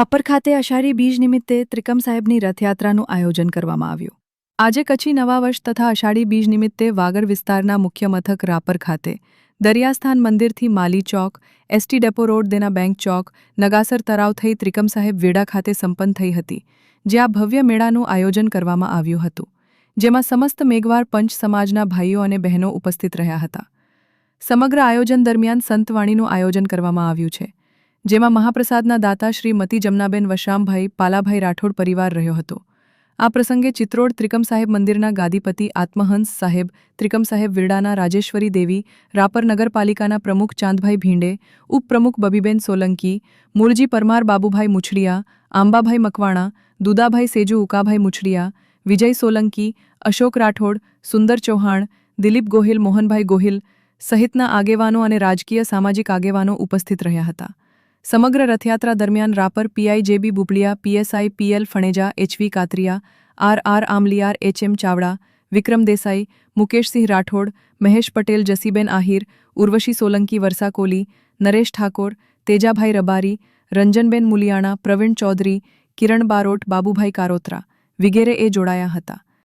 Upper ખાતે અષાઢી બીજ નિમિત્તે ત્રિકમ સાહેબની રથયાત્રાનું આયોજન કરવામાં આવ્યું. આજે કચ્છી નવા વર્ષ તથા અષાઢી બીજ નિમિત્તે વાગડ વિસ્તારના મુખ્ય મથક રાપર ખાતે દરિયાસ્થાન મંદિરથી માલી ચોક, એસટી ડેપો રોડ દેના બેંક ચોક, નગાસર તરાવ થઈ ત્રિકમ સાહેબ વેડા ખાતે સંપન્ન થઈ હતી, જ્યાં ભવ્ય મેળાનું આયોજન કરવામાં આવ્યું હતું, જેમાં સમસ્ત મેઘવાર પંચ સમાજના ભાઈઓ અને બહેનો ઉપસ્થિત રહ્યા હતા. સમગ્ર આયોજન દરમિયાન સંતવાણીનું આયોજન કરવામાં આવ્યું છે, જેમાં મહાપ્રસાદના દાતા શ્રી મતી જમનાબેન વશરામભાઈ પાલાભાઈ રાઠોડ પરિવાર રહ્યો હતો. આ પ્રસંગે ચિત્રોડ ત્રિકમ સાહેબ મંદિરના ગાદીપતિ આત્મહંસ સાહેબ, ત્રિકમ સાહેબ વિરડાના રાજેશ્વરી દેવી, રાપર નગરપાલિકાના પ્રમુખ ચાંદભાઈ ભીંડે, ઉપપ્રમુખ બબીબેન સોલંકી, મૂળજી પરમાર, બાબુભાઈ મુછડિયા, આંબાભાઈ મકવાણા, દુદાભાઈ સેજુ, ઉકાભાઈ મુછડિયા, વિજય સોલંકી, અશોક રાઠોડ, સુંદર ચૌહાણ, દિલીપ ગોહિલ, મોહનભાઈ ગોહિલ સહિતના આગેવાનો અને રાજકીય સામાજિક આગેવાનો ઉપસ્થિત રહ્યા હતા. સમગ્ર રથયાત્રા દરમિયાન Rapar PI JB Bubaliya, PSI PL Phaneja, HV Katariya, R Amaliyar, HM Chavda, Vikram Desai, Mukeshsinh Rathod, Mahesh Patel, Jasiben Ahir, Urvashi Solanki, Varsha Koli, Naresh Thakor, Tejabhai Rabari, Ranjanben Muliyana, Pravin Chaudhary, Kiran Barot, Babubhai Karotra વિગેરે જોડાયા હતા.